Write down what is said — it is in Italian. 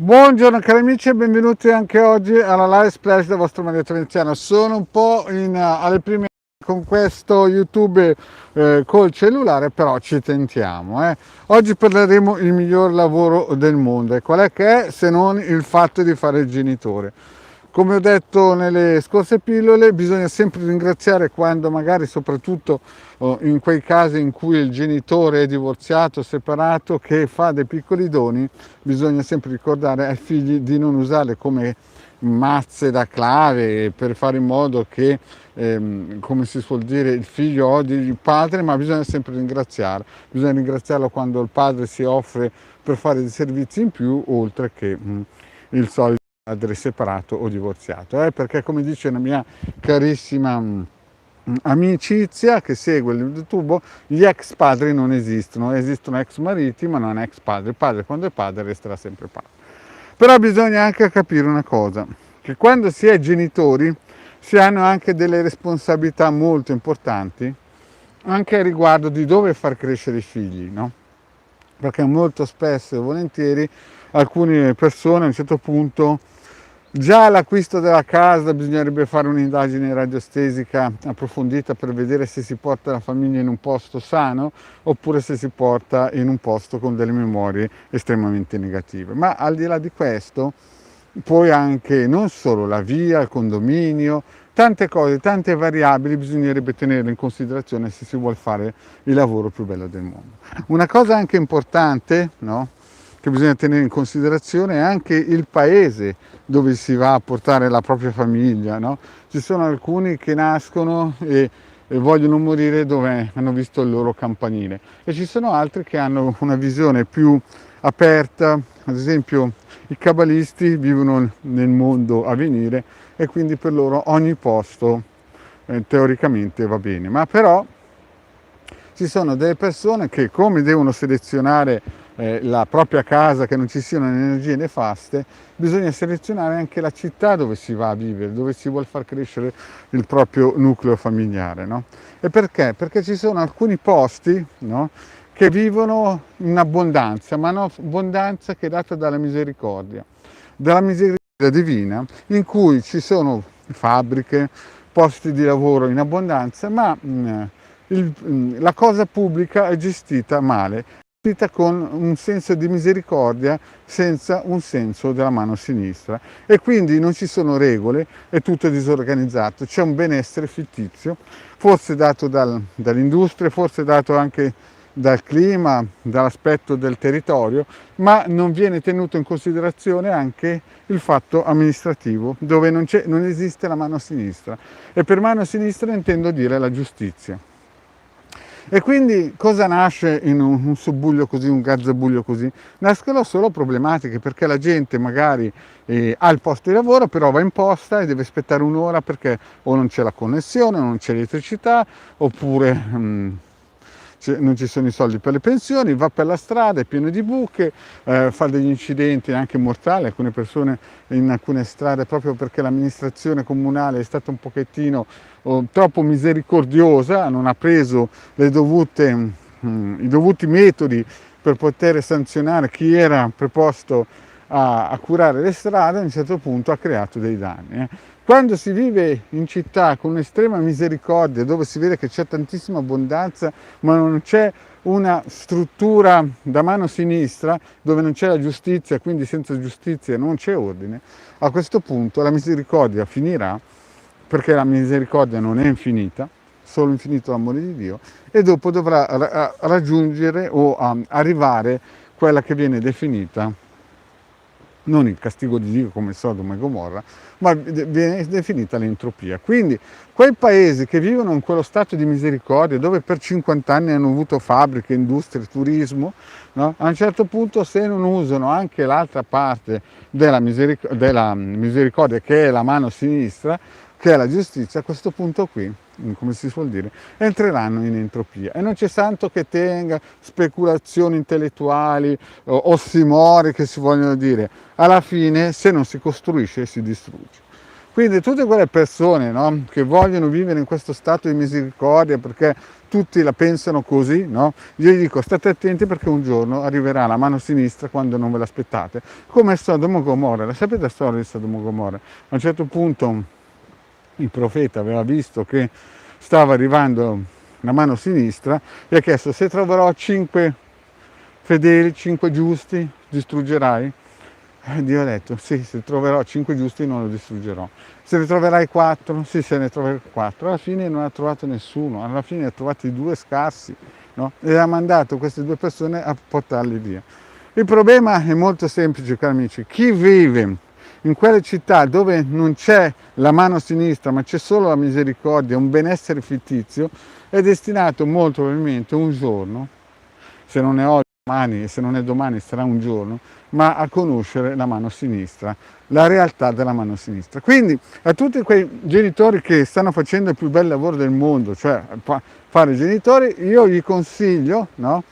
Buongiorno cari amici e benvenuti anche oggi alla Live Splash del vostro Maria Veneziano. Sono un po' alle prime con questo YouTube col cellulare, però ci tentiamo. Oggi parleremo il miglior lavoro del mondo. E qual è che è se non il fatto di fare il genitore? Come ho detto nelle scorse pillole, bisogna sempre ringraziare quando magari, soprattutto in quei casi in cui il genitore è divorziato, separato, che fa dei piccoli doni, bisogna sempre ricordare ai figli di non usarle come mazze da clave per fare in modo che, come si suol dire, il figlio odi il padre, ma bisogna sempre ringraziare. Bisogna ringraziarlo quando il padre si offre per fare dei servizi in più, oltre che il solito padre separato o divorziato, perché come dice una mia carissima amicizia che segue il YouTube, gli ex padri non esistono, esistono ex mariti ma non ex padri. Il padre quando è padre resterà sempre padre. Però bisogna anche capire una cosa, che quando si è genitori si hanno anche delle responsabilità molto importanti anche a riguardo di dove far crescere i figli, no? Perché molto spesso e volentieri alcune persone a un certo punto, già all'acquisto della casa bisognerebbe fare un'indagine radiostesica approfondita per vedere se si porta la famiglia in un posto sano oppure se si porta in un posto con delle memorie estremamente negative. Ma al di là di questo, poi anche non solo la via, il condominio, tante cose, tante variabili bisognerebbe tenere in considerazione se si vuole fare il lavoro più bello del mondo. Una cosa anche importante, no? Che bisogna tenere in considerazione è anche il paese dove si va a portare la propria famiglia, no? Ci sono alcuni che nascono e vogliono morire dove hanno visto il loro campanile e ci sono altri che hanno una visione più aperta, ad esempio i cabalisti vivono nel mondo a venire e quindi per loro ogni posto teoricamente va bene, ma però ci sono delle persone che, come devono selezionare la propria casa, che non ci siano energie nefaste, bisogna selezionare anche la città dove si va a vivere, dove si vuole far crescere il proprio nucleo familiare, no? E perché? Perché ci sono alcuni posti, no, che vivono in abbondanza, ma una abbondanza che è data dalla misericordia divina, in cui ci sono fabbriche, posti di lavoro in abbondanza, ma la cosa pubblica è gestita male, gestita con un senso di misericordia senza un senso della mano sinistra, e quindi non ci sono regole, è tutto disorganizzato, c'è un benessere fittizio, forse dato dall'industria, forse dato anche dal clima, dall'aspetto del territorio, ma non viene tenuto in considerazione anche il fatto amministrativo, dove non esiste la mano sinistra, e per mano sinistra intendo dire la giustizia. E quindi cosa nasce in un subbuglio così, un gazzabuglio così? Nascono solo problematiche, perché la gente magari ha il posto di lavoro, però va in posta e deve aspettare un'ora perché o non c'è la connessione, o non c'è l'elettricità, oppure non ci sono i soldi per le pensioni, va per la strada, è pieno di buche, fa degli incidenti anche mortali, alcune persone in alcune strade, proprio perché l'amministrazione comunale è stata un pochettino troppo misericordiosa, non ha preso i dovuti metodi per poter sanzionare chi era preposto a curare le strade. A un certo punto ha creato dei danni. Quando si vive in città con un'estrema misericordia, dove si vede che c'è tantissima abbondanza, ma non c'è una struttura da mano sinistra, dove non c'è la giustizia, quindi senza giustizia non c'è ordine, a questo punto la misericordia finirà, perché la misericordia non è infinita, solo infinito l'amore di Dio, e dopo dovrà raggiungere o arrivare quella che viene definita non il castigo di Dio come Sodoma e Gomorra, ma viene definita l'entropia. Quindi quei paesi che vivono in quello stato di misericordia, dove per 50 anni hanno avuto fabbriche, industrie, turismo, no? A un certo punto, se non usano anche l'altra parte della misericordia, che è la mano sinistra, che è la giustizia, a questo punto qui, come si suol dire, entreranno in entropia. E non c'è santo che tenga, speculazioni intellettuali, ossimori che si vogliono dire. Alla fine, se non si costruisce, si distrugge. Quindi tutte quelle persone, no, che vogliono vivere in questo stato di misericordia perché tutti la pensano così, no? Io gli dico state attenti perché un giorno arriverà la mano sinistra quando non ve l'aspettate, come Sodoma e Gomorra. La sapete la storia di Sodoma e Gomorra? A un certo punto il profeta aveva visto che stava arrivando la mano sinistra e ha chiesto: se troverò 5 fedeli, 5 giusti, distruggerai? Dio ha detto: sì, se troverò 5 giusti non lo distruggerò. Se ne troverai 4? Sì, se ne troverai 4. Alla fine non ha trovato nessuno, alla fine ha trovati 2 scarsi, no? E ha mandato queste 2 persone a portarli via. Il problema è molto semplice, cari amici: chi vive in quelle città dove non c'è la mano sinistra ma c'è solo la misericordia, un benessere fittizio, è destinato molto probabilmente un giorno, se non è oggi, domani, e se non è domani sarà un giorno, ma a conoscere la mano sinistra, la realtà della mano sinistra. Quindi a tutti quei genitori che stanno facendo il più bel lavoro del mondo, cioè fare i genitori, io gli consiglio, no,